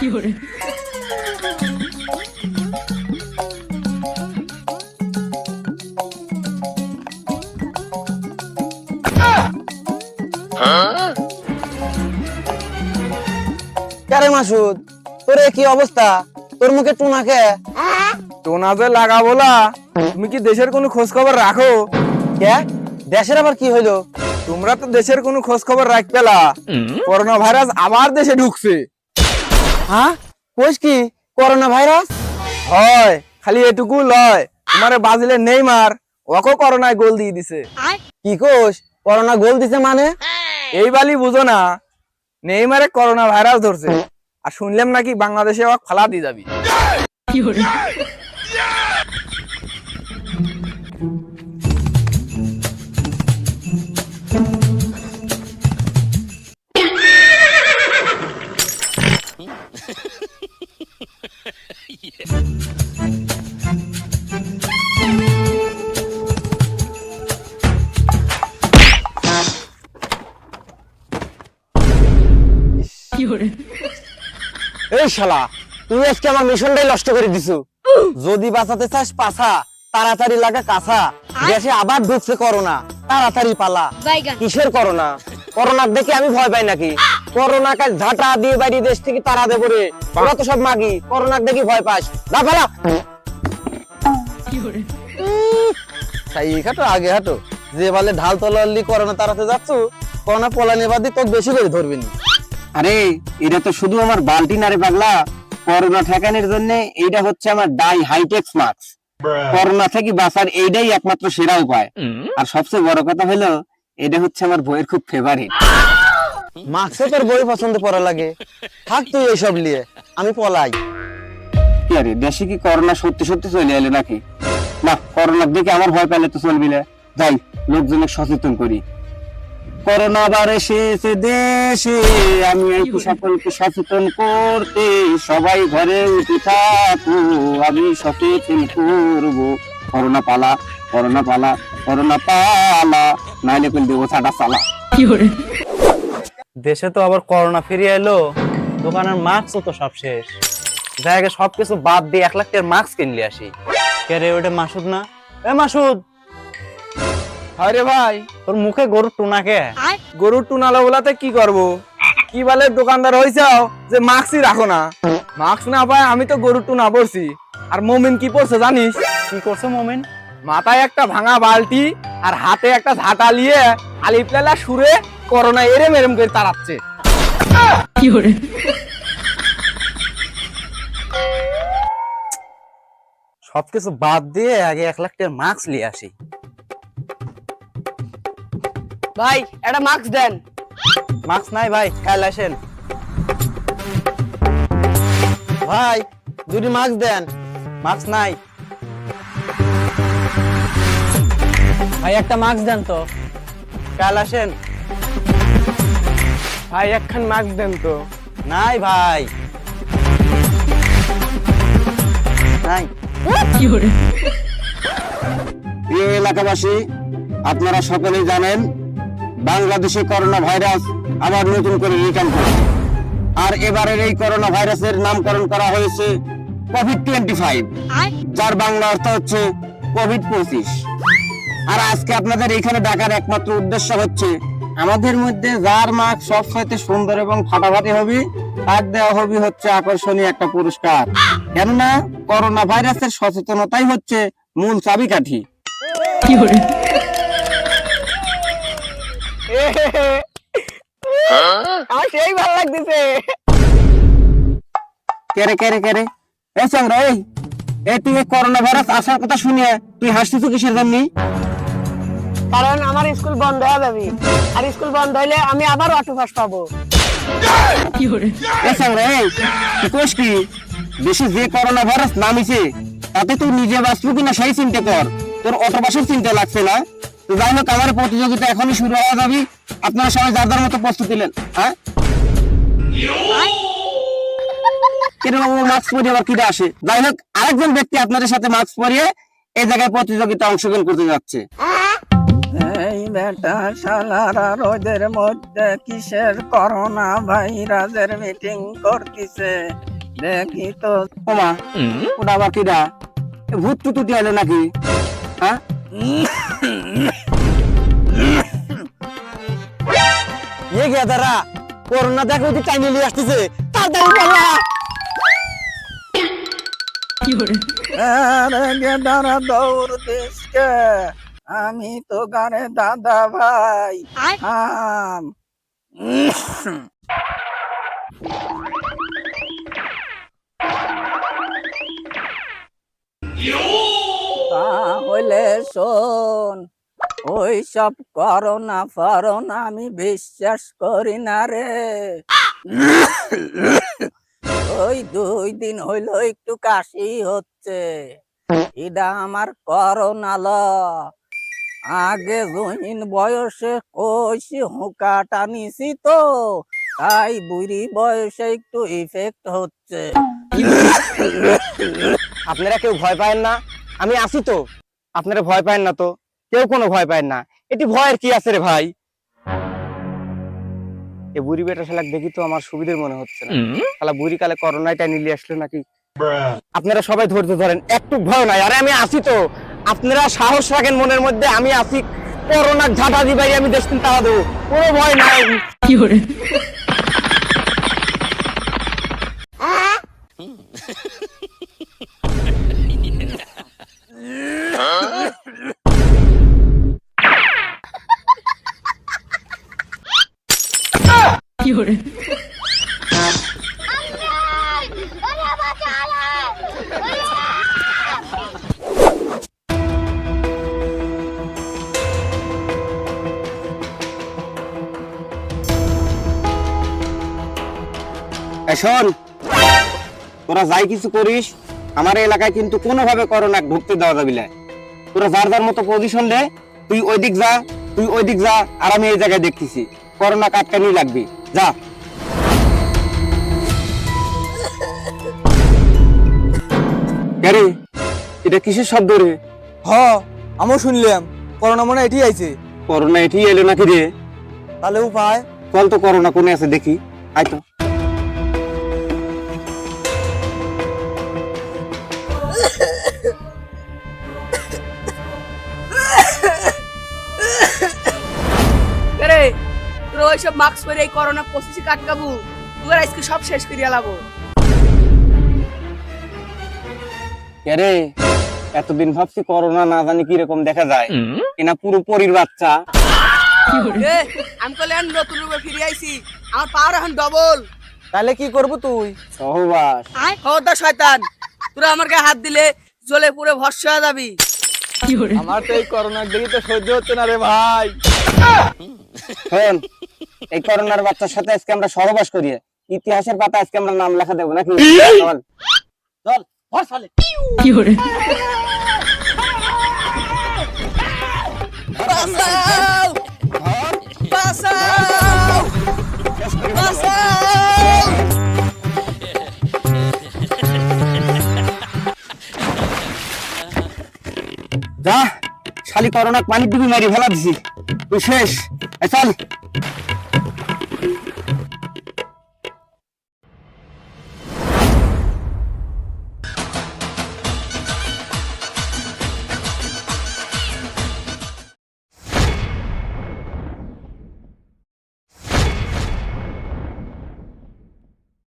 আরে মাসুদ, তোর কি অবস্থা? তোর মুখে টুনাকে টোনা যে লাগাবো না, তুমি কি দেশের কোনো খোঁজ খবর রাখো? কে? দেশের আবার কি হইলো? তোমরা তো দেশের কোনো খোঁজ খবর রাখতে না। করোনা ভাইরাস আবার দেশে ঢুকছে। হ্যাঁ, কইস কি করোনা ভাইরাস? হয়, খালি এটুকু লয়, তোমারে ব্রাজিলের নেইমার ওকে করোনায় গোল দিয়ে দিছে। কি কোস? করোনা গোল দিছে মানে? এই বালি বুঝো না, নেইমারে করোনা ভাইরাস ধরছে, আর শুনলাম নাকি বাংলাদেশে ওকে ফালা দিয়ে যাবি। এই শালা, তুই আজকে আমার মিশনটাই নষ্ট করে দিছো। যদি বাঁচাতে চাস পাছা, তাড়াতাড়ি লাগা কাছা। দেশে আবার ঢুকছে করোনা, তাড়াতাড়ি পালা। কিসের করোনা? করোনা দেখে আমি ভয় পাই নাকি? করোনা কাজ ঝাঁটা দিয়ে বাইরে দেশ থেকে তাড়া দেবো রে। ওরা তো সব মাগি, করোনা দেখি ভয় পাস। না পালা। তাই হাঁটো, আগে হাঁটো। যে বলে ঢাল তলালি করোনা তাড়াতে যাচ্ছ, করোনা পলানি বাদি তোর বেশি করে ধরবি না। আরে এটা তো শুধু আমার বালতি না রে পাগলা, করোনা ঠেকানোর জন্য এইটা হচ্ছে আমার ডাই হাইটেক্স মাস্ক। করোনা থেকে বাঁচার এইটাই একমাত্র সেরা উপায়। আর সবচেয়ে বড় কথা হলো, এটা হচ্ছে আমার বইয়ের খুব ফেভারিট। মাস্কে তোর বই পছন্দ পড়া লাগে, থাক তুই এইসব নিয়ে, আমি পলাই। কি আরে, দেশে কি করোনা সত্যি সত্যি চলে এলো নাকি? না, করোনার দিকে আমার ভয় পেলে তো চলবি না। যাই, লোকজনকে সচেতন করি। করোনা আবার এসেছে দেশে, আমি একটু সকলকে সচেতন করতে। সবাই ঘরে উঠে থাকো, আমি সচেতন করবো। করোনা পালা, করোনা পালা, করোনা পালা, নাইলে কিন্তু দেবো ছাটা চালা। দেশে তো আবার করোনা ফিরে এলো, দোকানের মাস্ক তো সব শেষ। জায়গায় সবকিছু বাদ দিয়ে 1 লাখ টাকার মাস্ক কিনলে আসি। কে রে, ওটা মাসুদ না? এ মাসুদ, আরে ভাই, তোর মুখে গরুর টুনাকে? গরুর টুনালো বলাতে কি করব? কি বলে দোকানদার হইছাও যে মাস্কই রাখো না। মাস্ক না পায় আমি তো গরুর টুনা পড়ছি। আর মমিন কি পড়ছে জানিস? কি করছে মোমেন? মাথায় একটা ভাঙা বালতি আর হাতে একটা ঝাঁটা নিয়ে আলিপ্লালা সুরে করোনা এরেম এরেম করে তাড়াচ্ছে। সবকিছু বাদ দিয়ে আগে 1 লাখ টাকার মাস্ক নিয়ে আসি। ভাই একটা মাস্ক দেন। মাস্ক নাই ভাই, কাল আসেন। ভাই দুটি মাস্ক দেন। মাস্ক নাই ভাই, একটা মাস্ক দেন তো। কাল আসেন ভাই, একখান মাস্ক দেন তো। নাই ভাই, নাই। প্রিয় এলাকাবাসী, আপনারা সকলেই জানেন বাংলাদেশে করোনা ভাইরাস আবার নতুন করে রিটার্ন করেছে। আর এবারের এই করোনা ভাইরাসের নামকরণ করা হয়েছে কোভিড-25, যার বাংলা অর্থ হচ্ছে কোভিড-25। আর আজকে আপনাদের এখানে ডাকার একমাত্র উদ্দেশ্য হচ্ছে, আমাদের মধ্যে যার মাস্ক সবচেয়ে সুন্দর এবং ফাটাফাটি হবে, তার দেওয়া হবে হচ্ছে আকর্ষণীয় একটা পুরস্কার। কেননা করোনা ভাইরাসের সচেতনতাই হচ্ছে মূল চাবিকাঠি। আমার সেই ভালো লাগতেছে। কেরে কেরে কেরে, এই চাংরা, এই তুই করোনা ভাইরাস আসার কথা শুনে তুই হাসছিস কিসের জন্য? কারণ আমার স্কুল বন্ধ হয়ে যাবে, আর স্কুল বন্ধ হইলে আমি আবার অটো পাস পাবো। এই চাংরা, তুই কোস কি? দেশে যে করোনা ভাইরাস নামিছে, তাতে তুই নিজে বাঁচবো কিনা সেই চিন্তা কর। তোর অটো পাসের চিন্তা লাগছে না? তো যাই হোক, আমার প্রতিযোগিতা এখনই শুরু হয়ে যাবে। আপনারা সবাই যার যার মতো প্রস্তুতি নেন। হ্যাঁ, মাস্ক পরিয়ে আবার কিনে আসে। যাই হোক, আরেকজন ব্যক্তি আপনাদের সাথে মাস্ক পরিয়ে এই জায়গায় প্রতিযোগিতা অংশগ্রহণ করতে যাচ্ছে। এই বেটা শালারা রোদের মধ্যে কিসের করোনা ভাইরাসের মিটিং করতেছে? দেখি তো। ওমা ওটা আবার কিরা ভূত টুত উঠে এলো নাকি? হ্যাঁ গিয়া দাঁড়া, করোনা দেখো যে টাইনে নিয়ে আসতেছে, তাড়াতাড়ি পালা। আরে গেদারা দৌড় দিস কে? আমি তো গানে দাদা ভাই। আম তাহলে শোন, ওই সব করোনা ফরোনা আমি বিশ্বাস করি না রে। ওই 2 দিন হইলো একটু কাশি হচ্ছে, এটা আমার করোনা ল। আগে জহিন বয়সে কইছি হুকা টানিছি তো, তাই বুড়ি বয়সে একটু ইফেক্ট হচ্ছে। আপনারা কেউ ভয় পায়েন না, আমি আছি তো। আপনারা ভয় পায়েন না তো, কেউ কোনো ভয় পায়েন না। এটি ভয়ের কি আছে রে ভাই? এ বুড়ি বেটা শালাক দেখি তো আমার সুবিধের মনে হচ্ছে না। শালা বুড়ি কালে করোনাটা নিয়ে আসলো নাকি? আপনারা সবাই ধৈর্য ধরেন, একটু ভয় নাই। আরে আমি আছি তো, আপনারা সাহস রাখেন মনের মধ্যে, আমি আছি। করোনা ঝাঁটা দিবাই আমি দেশ দিন তাড়া দেবো, কোনো ভয় নাই। শোন, তোরা যাই কিছু করিস, আমার এই এলাকায় কিন্তু কোনোভাবে করোনা ঢুকতে দেওয়া যাবি না। তোরা যার যার মতো পজিশন দে, তুই ওই দিক যা, তুই ওই দিক যা, আর আমি এই জায়গায় দেখতেছি। করোনা কাটকানি লাগবে, যা। রে এটা কিসের শব্দ রে? হ, আমিও শুনলাম করোনা মনে এটি আইছে। করোনা এটি এলো নাকি রে? তাহলে উপায়? চল তো করোনা কোনে আছে দেখি, আয় তো। রে তোর ওইসব মাস্ক পরে এই করোনা পঁচিশে কাটকাবু, তুই আজকে সব শেষ করিয়া লাবো। রে এতদিন ভাবছি করোনা না জানি কিরকম দেখা যায়, এনা পুরো পরির বাচ্চা। আমি কলে নতুন রূপে ফিরে আইছি, আমার পাওয়ার এখন ডবল। তাহলে কি করবো তুই? সহবাস। খবরদার শয়তান, তোরা আমার গায়ে হাত দিলে জ্বলে পুরো ভস্ম হয়ে যাবি। আমার তো এই করোনার দেখি তো সহ্য হচ্ছে না রে ভাই। শোন, এই করোনার বাচ্চার সাথে আজকে আমরা সহবাস করি, ইতিহাসের পাতা আজকে আমরা নাম লেখা দেবো নাকি? চল চল ভর সালে। বাঁচাও! বাঁচাও! বাঁচাও! যা শালি করোনা পানি ডুবি মারি ফেলা দিছি, তুই শেষ। চল।